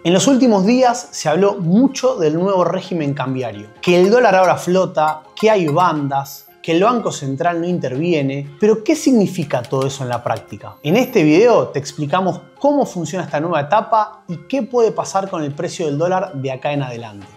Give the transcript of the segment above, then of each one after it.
En los últimos días se habló mucho del nuevo régimen cambiario, que el dólar ahora flota, que hay bandas, que el Banco Central no interviene, pero ¿qué significa todo eso en la práctica? En este video te explicamos cómo funciona esta nueva etapa y qué puede pasar con el precio del dólar de acá en adelante.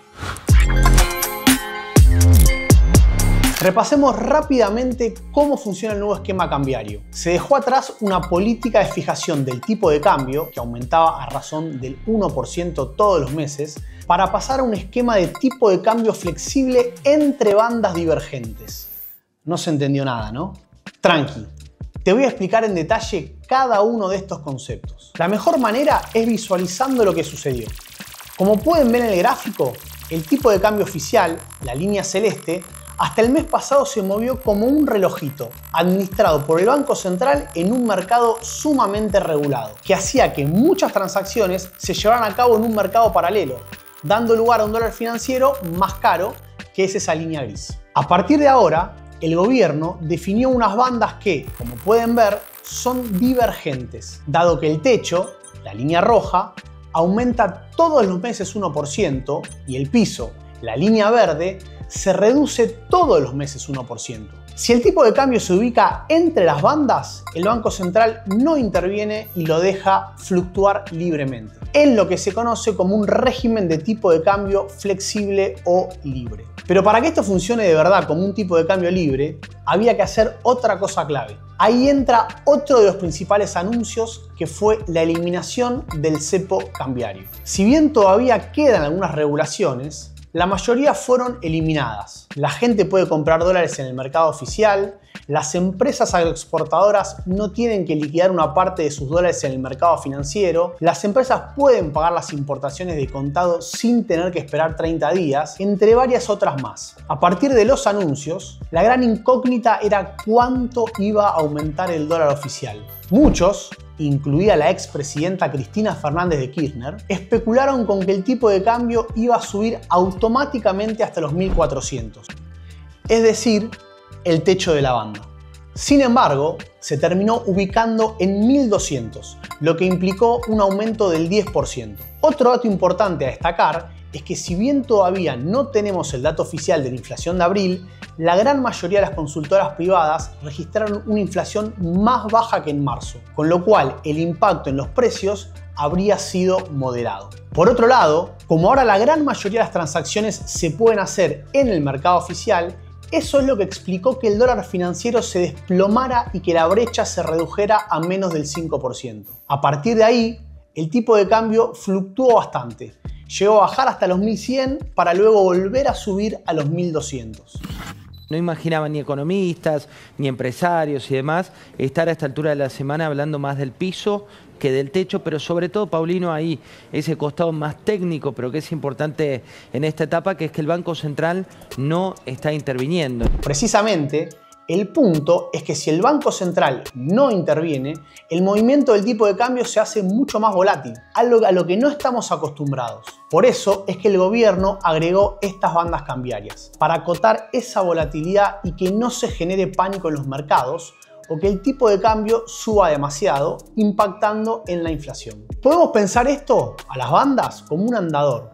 Repasemos rápidamente cómo funciona el nuevo esquema cambiario. Se dejó atrás una política de fijación del tipo de cambio, que aumentaba a razón del 1% todos los meses, para pasar a un esquema de tipo de cambio flexible entre bandas divergentes. No se entendió nada, ¿no? Tranqui, te voy a explicar en detalle cada uno de estos conceptos. La mejor manera es visualizando lo que sucedió. Como pueden ver en el gráfico, el tipo de cambio oficial, la línea celeste, hasta el mes pasado se movió como un relojito, administrado por el Banco Central en un mercado sumamente regulado, que hacía que muchas transacciones se llevaran a cabo en un mercado paralelo, dando lugar a un dólar financiero más caro, que es esa línea gris. A partir de ahora, el gobierno definió unas bandas que, como pueden ver, son divergentes, dado que el techo, la línea roja, aumenta todos los meses 1% y el piso, la línea verde, se reduce todos los meses 1%. Si el tipo de cambio se ubica entre las bandas, el Banco Central no interviene y lo deja fluctuar libremente, en lo que se conoce como un régimen de tipo de cambio flexible o libre. Pero para que esto funcione de verdad como un tipo de cambio libre, había que hacer otra cosa clave. Ahí entra otro de los principales anuncios, que fue la eliminación del cepo cambiario. Si bien todavía quedan algunas regulaciones, la mayoría fueron eliminadas. La gente puede comprar dólares en el mercado oficial, las empresas agroexportadoras no tienen que liquidar una parte de sus dólares en el mercado financiero, las empresas pueden pagar las importaciones de contado sin tener que esperar 30 días, entre varias otras más. A partir de los anuncios, la gran incógnita era cuánto iba a aumentar el dólar oficial. Muchos, incluida la expresidenta Cristina Fernández de Kirchner, especularon con que el tipo de cambio iba a subir automáticamente hasta los 1400, es decir, el techo de la banda. Sin embargo, se terminó ubicando en 1200, lo que implicó un aumento del 10%. Otro dato importante a destacar es que si bien todavía no tenemos el dato oficial de la inflación de abril, la gran mayoría de las consultoras privadas registraron una inflación más baja que en marzo, con lo cual el impacto en los precios habría sido moderado. Por otro lado, como ahora la gran mayoría de las transacciones se pueden hacer en el mercado oficial, eso es lo que explicó que el dólar financiero se desplomara y que la brecha se redujera a menos del 5%. A partir de ahí, el tipo de cambio fluctuó bastante. Llegó a bajar hasta los 1100 para luego volver a subir a los 1200. No imaginaban ni economistas, ni empresarios y demás estar a esta altura de la semana hablando más del piso que del techo, pero sobre todo, Paulino, ahí ese costado más técnico, pero que es importante en esta etapa, que es que el Banco Central no está interviniendo. Precisamente, el punto es que si el Banco Central no interviene, el movimiento del tipo de cambio se hace mucho más volátil, algo a lo que no estamos acostumbrados. Por eso es que el gobierno agregó estas bandas cambiarias, para acotar esa volatilidad y que no se genere pánico en los mercados, o que el tipo de cambio suba demasiado, impactando en la inflación. Podemos pensar esto a las bandas como un andador,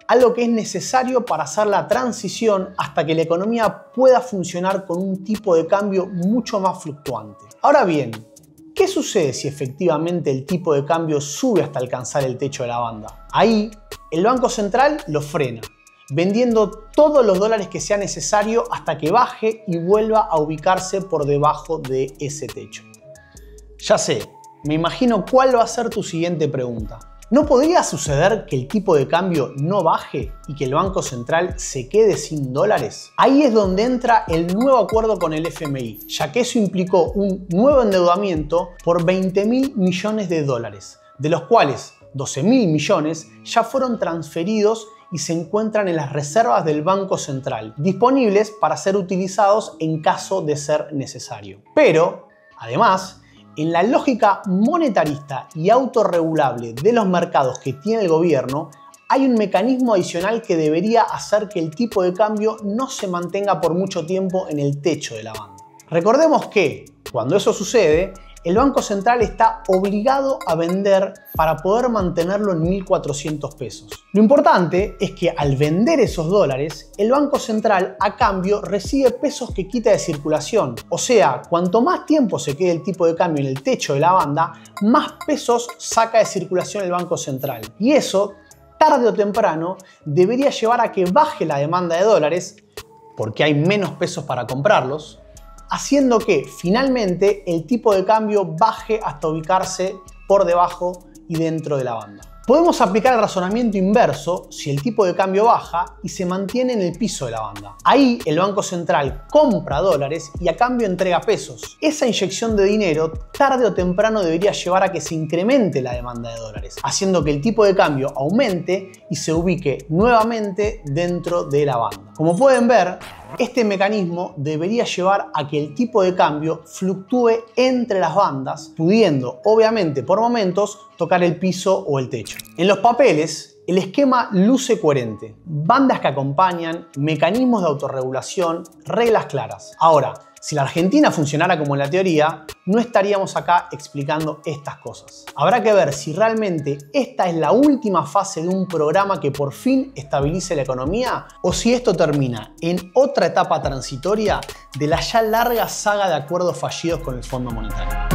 algo que es necesario para hacer la transición hasta que la economía pueda funcionar con un tipo de cambio mucho más fluctuante. Ahora bien, ¿qué sucede si efectivamente el tipo de cambio sube hasta alcanzar el techo de la banda? Ahí, el Banco Central lo frena, vendiendo todos los dólares que sea necesario hasta que baje y vuelva a ubicarse por debajo de ese techo. Ya sé, me imagino cuál va a ser tu siguiente pregunta. ¿No podría suceder que el tipo de cambio no baje y que el Banco Central se quede sin dólares? Ahí es donde entra el nuevo acuerdo con el FMI, ya que eso implicó un nuevo endeudamiento por 20.000 millones de dólares, de los cuales 12.000 millones ya fueron transferidos y se encuentran en las reservas del Banco Central, disponibles para ser utilizados en caso de ser necesario. Pero, además, en la lógica monetarista y autorregulable de los mercados que tiene el gobierno, hay un mecanismo adicional que debería hacer que el tipo de cambio no se mantenga por mucho tiempo en el techo de la banda. Recordemos que, cuando eso sucede, el Banco Central está obligado a vender para poder mantenerlo en 1.400 pesos. Lo importante es que al vender esos dólares, el Banco Central a cambio recibe pesos que quita de circulación. O sea, cuanto más tiempo se quede el tipo de cambio en el techo de la banda, más pesos saca de circulación el Banco Central. Y eso, tarde o temprano, debería llevar a que baje la demanda de dólares, porque hay menos pesos para comprarlos, haciendo que finalmente el tipo de cambio baje hasta ubicarse por debajo y dentro de la banda. Podemos aplicar el razonamiento inverso si el tipo de cambio baja y se mantiene en el piso de la banda. Ahí el Banco Central compra dólares y a cambio entrega pesos. Esa inyección de dinero tarde o temprano debería llevar a que se incremente la demanda de dólares, haciendo que el tipo de cambio aumente y se ubique nuevamente dentro de la banda. Como pueden ver, este mecanismo debería llevar a que el tipo de cambio fluctúe entre las bandas, pudiendo, obviamente, por momentos, tocar el piso o el techo. En los papeles, el esquema luce coherente. Bandas que acompañan, mecanismos de autorregulación, reglas claras. Ahora, si la Argentina funcionara como en la teoría, no estaríamos acá explicando estas cosas. Habrá que ver si realmente esta es la última fase de un programa que por fin estabilice la economía o si esto termina en otra etapa transitoria de la ya larga saga de acuerdos fallidos con el Fondo Monetario.